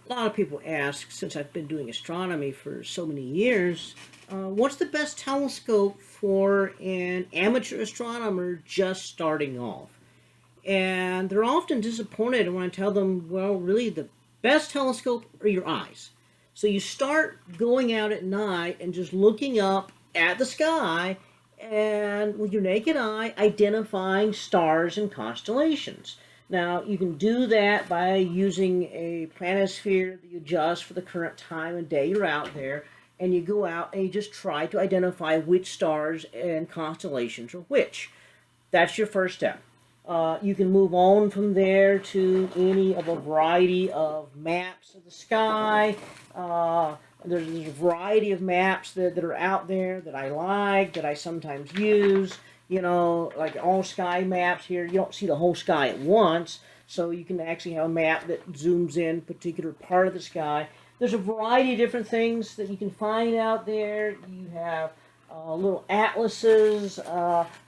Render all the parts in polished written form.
A lot of people ask, since I've been doing astronomy for so many years, what's the best telescope for an amateur astronomer just starting off? And they're often disappointed when I tell them, well, really, the best telescope are your eyes. So you start going out at night and just looking up at the sky and with your naked eye identifying stars and constellations. Now, you can do that by using a planisphere that you adjust for the current time and day you're out there, and you go out and you just try to identify which stars and constellations are which. That's your first step. You can move on from there to any of a variety of maps of the sky. There's a variety of maps that are out there that I like, that I sometimes use. You know, like all sky maps here, you don't see the whole sky at once, so you can actually have a map that zooms in a particular part of the sky. There's a variety of different things that you can find out there. You have little atlases,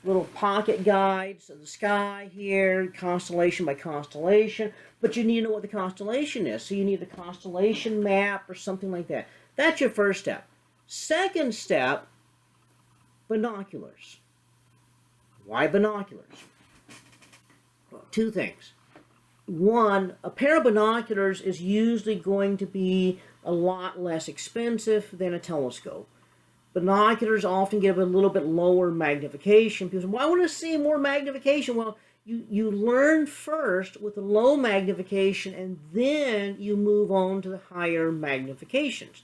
little pocket guides of the sky here, constellation by constellation. But you need to know what the constellation is. So you need a constellation map or something like that. That's your first step. Second step, binoculars. Why binoculars? Well, two things. One, a pair of binoculars is usually going to be a lot less expensive than a telescope. Binoculars often give a little bit lower magnification. People say, well, I want to see more magnification. Well, you learn first with the low magnification, and then you move on to the higher magnifications.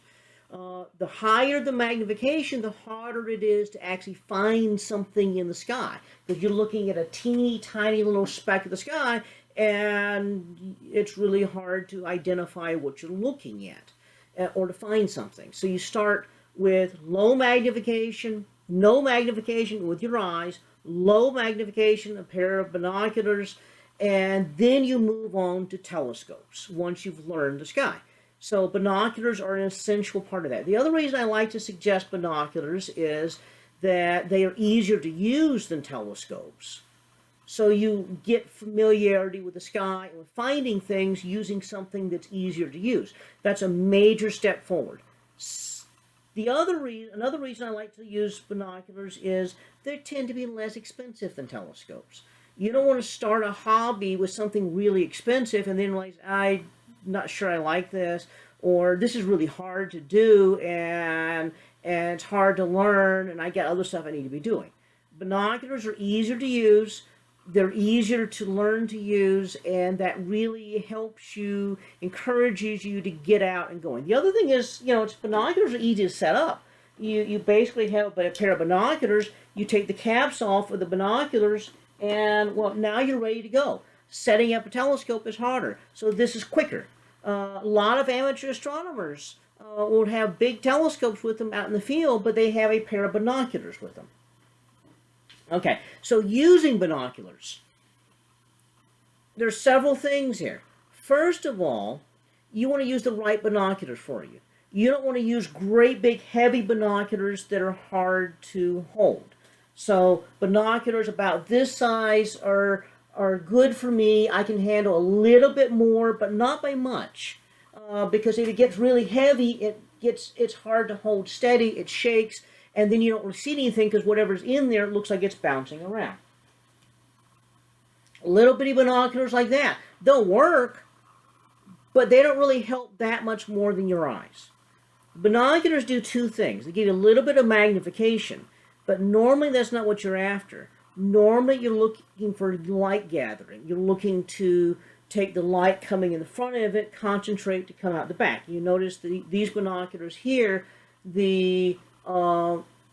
The higher the magnification, the harder it is to actually find something in the sky, because you're looking at a teeny tiny little speck of the sky, and it's really hard to identify what you're looking at or to find something. So you start with low magnification, no magnification with your eyes, low magnification, a pair of binoculars, and then you move on to telescopes once you've learned the sky. So binoculars are an essential part of that. The other reason I like to suggest binoculars is that they are easier to use than telescopes. So you get familiarity with the sky and with finding things using something that's easier to use. That's a major step forward. Another reason I like to use binoculars is they tend to be less expensive than telescopes. You don't want to start a hobby with something really expensive and then realize, I'm not sure I like this, or this is really hard to do, and it's hard to learn, and I got other stuff I need to be doing. Binoculars are easier to use, they're easier to learn to use, and that really helps you, encourages you to get out and going. The other thing is, binoculars are easy to set up. You basically have a pair of binoculars, you take the caps off of the binoculars, and well, now you're ready to go. Setting up a telescope is harder, so this is quicker. A lot of amateur astronomers will have big telescopes with them out in the field, but they have a pair of binoculars with them. Okay, so using binoculars, there's several things here. First of all, you want to use the right binoculars for you. You don't want to use great big heavy binoculars that are hard to hold. So binoculars about this size are good for me. I can handle a little bit more, but not by much. Because if it gets really heavy, it's hard to hold steady, it shakes, and then you don't really see anything because whatever's in there looks like it's bouncing around. Little bitty binoculars like that, they'll work, but they don't really help that much more than your eyes. Binoculars do two things. They give you a little bit of magnification, but normally that's not what you're after. Normally you're looking for light gathering. You're looking to take the light coming in the front of it, concentrate to come out the back. You notice these binoculars here, the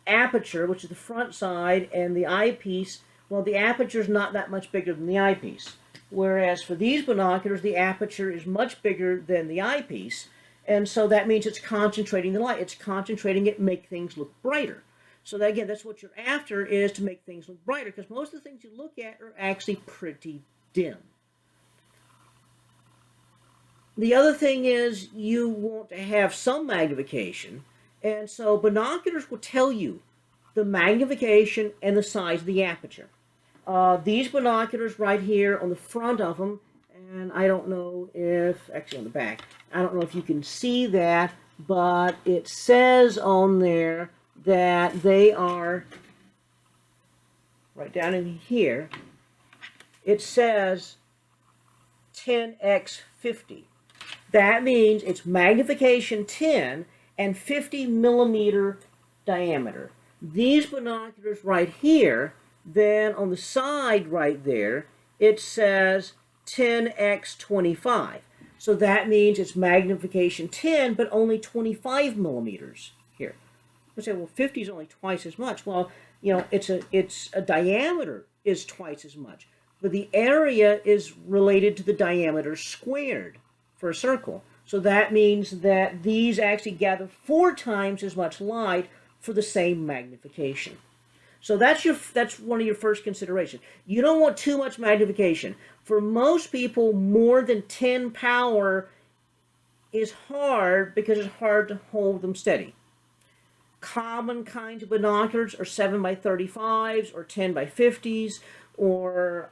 aperture, which is the front side, and the eyepiece, well, the aperture is not that much bigger than the eyepiece. Whereas for these binoculars, the aperture is much bigger than the eyepiece, and so that means it's concentrating the light. It's concentrating it, make things look brighter. So that, again, that's what you're after, is to make things look brighter, because most of the things you look at are actually pretty dim. The other thing is you want to have some magnification, and so binoculars will tell you the magnification and the size of the aperture. These binoculars right here on the front of them And I don't know if, actually on the back, I don't know if you can see that, but it says on there that they are, right down in here, it says 10x 50. That means it's magnification 10 and 50 millimeter diameter. These binoculars right here, then on the side right there, it says 10x 25. So that means it's magnification 10, but only 25 millimeters here. You say, well, 50 is only twice as much. Well, you know, it's a diameter is twice as much, but the area is related to the diameter squared for a circle. So that means that these actually gather 4 times as much light for the same magnification. So that's one of your first considerations. You don't want too much magnification. For most people, more than 10 power is hard because it's hard to hold them steady. Common kinds of binoculars are 7 by 35s or 10 by 50s, or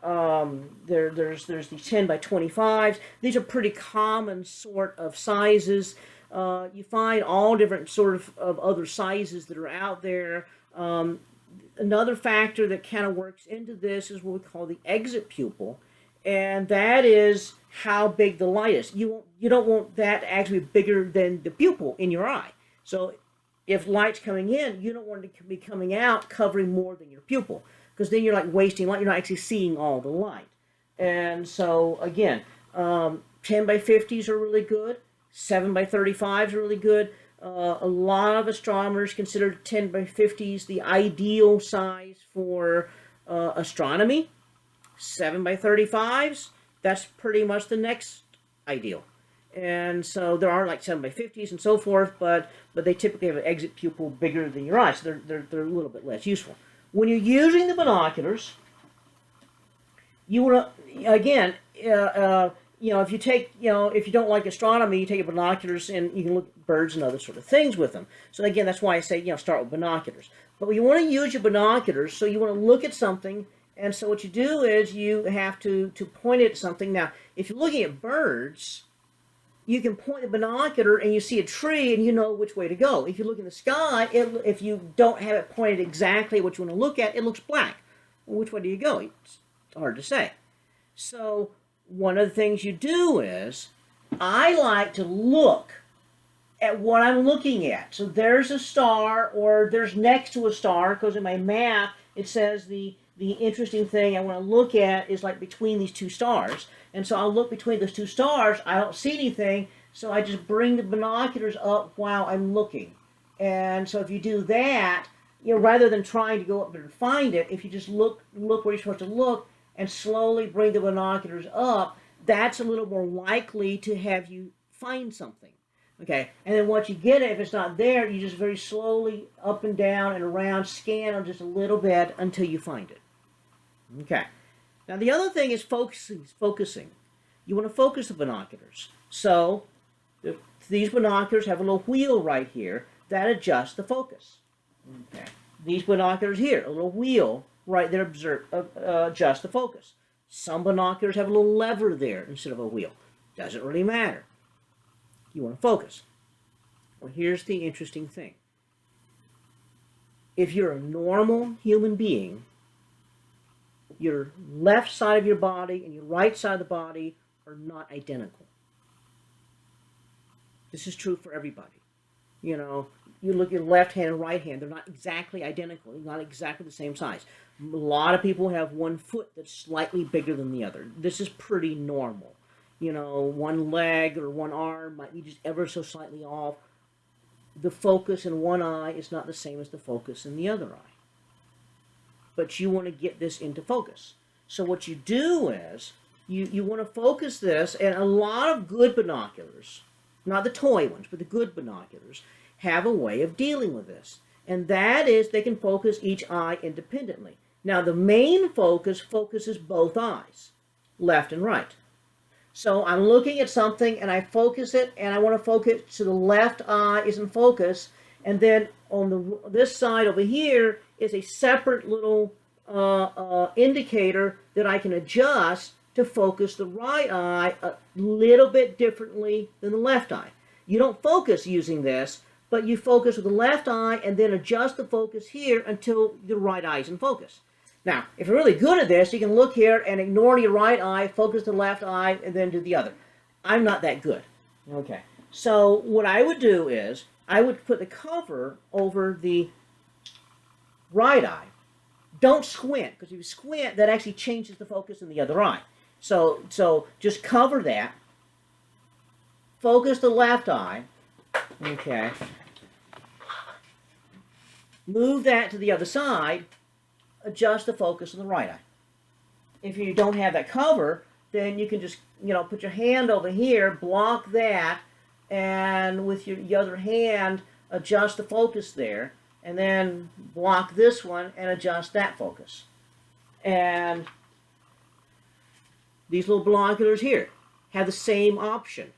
there's these 10 by 25s. These are pretty common sort of sizes. You find all different sort of other sizes that are out there. Another factor that kind of works into this is what we call the exit pupil, and that is how big the light is. You don't want that to actually be bigger than the pupil in your eye. So if light's coming in, you don't want it to be coming out covering more than your pupil, because then you're like wasting light. You're not actually seeing all the light. And so again, 10 by 50s are really good. 7 by 35s are really good. A lot of astronomers consider 10 by 50s the ideal size for astronomy. 7 by 35s, that's pretty much the next ideal. And so there are like 7 by 50s and so forth, but they typically have an exit pupil bigger than your eye, so they're a little bit less useful. When you're using the binoculars, you want to, again, you know, if you take, you know, if you don't like astronomy, you take your binoculars and you can look at birds and other sort of things with them. So again, that's why I say, you know, start with binoculars. But you want to use your binoculars, so you want to look at something, and so what you do is you have to point it at something. Now, if you're looking at birds, you can point the binocular and you see a tree and you know which way to go. If you look in the sky, if you don't have it pointed exactly what you want to look at, it looks black. Well, which way do you go? It's hard to say. So one of the things you do is, I like to look at what I'm looking at. So there's a star, or there's next to a star, because in my map it says the interesting thing I want to look at is like between these two stars. And so I'll look between those two stars. I don't see anything, so I just bring the binoculars up while I'm looking. And so if you do that, you know, rather than trying to go up there and find it, if you just look where you're supposed to look and slowly bring the binoculars up, that's a little more likely to have you find something. Okay, and then once you get it, if it's not there, you just very slowly up and down and around, scan them just a little bit until you find it. Okay. Now the other thing is focusing. You want to focus the binoculars. So these binoculars have a little wheel right here that adjusts the focus. Okay. These binoculars here, a little wheel right there adjusts the focus. Some binoculars have a little lever there instead of a wheel. Doesn't really matter. You want to focus. Well, here's the interesting thing. If you're a normal human being, your left side of your body and your right side of the body are not identical. This is true for everybody. You know, you look at your left hand and right hand, they're not exactly identical, not exactly the same size. A lot of people have one foot that's slightly bigger than the other. This is pretty normal. You know, one leg or one arm might be just ever so slightly off. The focus in one eye is not the same as the focus in the other eye. But you want to get this into focus. So what you do is, you want to focus this, and a lot of good binoculars, not the toy ones, but the good binoculars, have a way of dealing with this. And that is, they can focus each eye independently. Now the main focus focuses both eyes, left and right. So I'm looking at something and I focus it, and I want to focus so the left eye is in focus, and then on this side over here is a separate little indicator that I can adjust to focus the right eye a little bit differently than the left eye. You don't focus using this, but you focus with the left eye and then adjust the focus here until the right eye is in focus. Now, if you're really good at this, you can look here and ignore your right eye, focus the left eye, and then do the other. I'm not that good. Okay. So what I would do is I would put the cover over the right eye. Don't squint, because if you squint, that actually changes the focus in the other eye. So just cover that. Focus the left eye. Okay. Move that to the other side. Adjust the focus of the right eye. If you don't have that cover, then you can just, put your hand over here, block that, and with your other hand, adjust the focus there, and then block this one and adjust that focus. And these little binoculars here have the same option.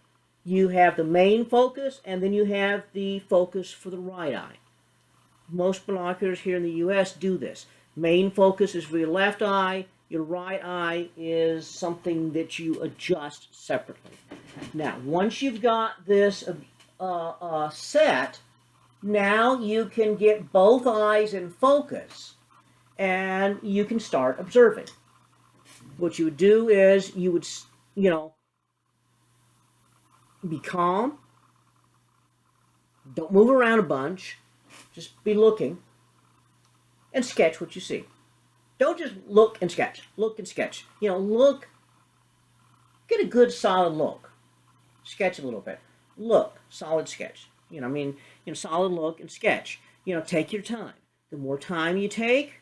You have the main focus, and then you have the focus for the right eye. Most binoculars here in the U.S. do this. Main focus is for your left eye. Your right eye is something that you adjust separately. Now, once you've got this set, now you can get both eyes in focus, and you can start observing. What you would do is you would, be calm. Don't move around a bunch. Just be looking and sketch what you see. Don't just look and sketch. Look and sketch. Look. Get a good solid look. Sketch a little bit. Look. Solid sketch. Solid look and sketch. Take your time. The more time you take,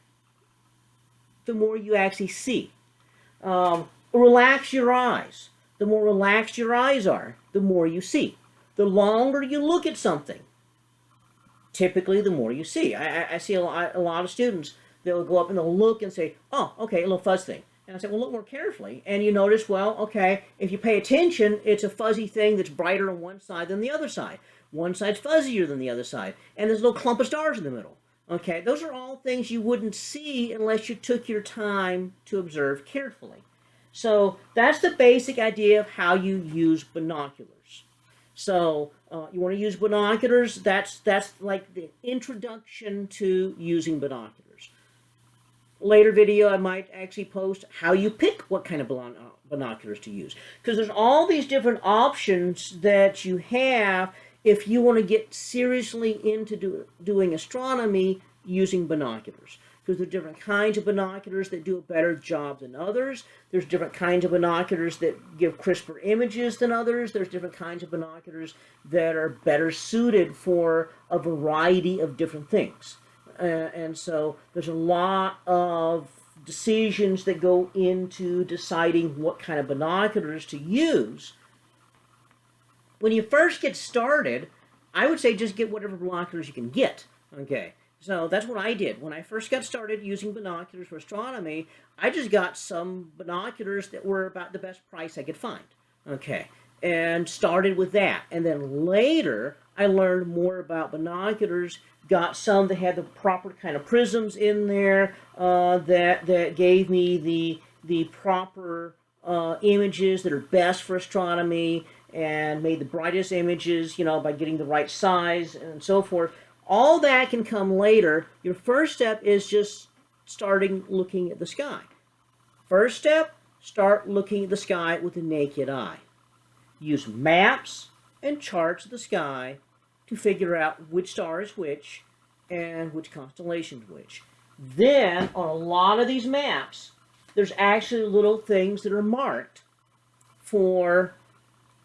the more you actually see. Relax your eyes. The more relaxed your eyes are, the more you see. The longer you look at something, typically the more you see. I see a lot of students, they'll go up and they'll look and say, oh, okay, a little fuzz thing. And I say, well, look more carefully. And you notice, well, okay, if you pay attention, it's a fuzzy thing that's brighter on one side than the other side. One side's fuzzier than the other side. And there's a little clump of stars in the middle. Okay, those are all things you wouldn't see unless you took your time to observe carefully. So that's the basic idea of how you use binoculars. So you want to use binoculars, that's like the introduction to using binoculars. Later video I might actually post how you pick what kind of binoculars to use. Because there's all these different options that you have if you want to get seriously into doing astronomy using binoculars. Because there are different kinds of binoculars that do a better job than others. There's different kinds of binoculars that give crisper images than others. There's different kinds of binoculars that are better suited for a variety of different things. And so there's a lot of decisions that go into deciding what kind of binoculars to use. When you first get started, I would say just get whatever binoculars you can get. Okay. So that's what I did. When I first got started using binoculars for astronomy, I just got some binoculars that were about the best price I could find. Okay, and started with that. And then later, I learned more about binoculars, got some that had the proper kind of prisms in there that gave me the proper images that are best for astronomy and made the brightest images, by getting the right size and so forth. All that can come later. Your first step is just starting looking at the sky. First step, start looking at the sky with the naked eye. Use maps and charts of the sky to figure out which star is which and which constellation is which. Then, on a lot of these maps, there's actually little things that are marked for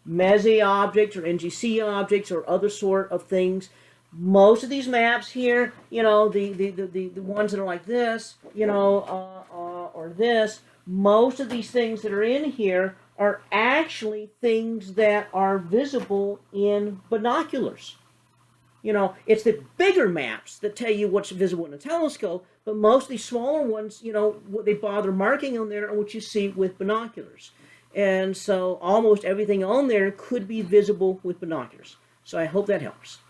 MESI objects or NGC objects or other sort of things. Most of these maps here, the ones that are like this, or this, most of these things that are in here are actually things that are visible in binoculars. It's the bigger maps that tell you what's visible in a telescope, but most of these smaller ones, what they bother marking on there are what you see with binoculars. And so almost everything on there could be visible with binoculars. So I hope that helps.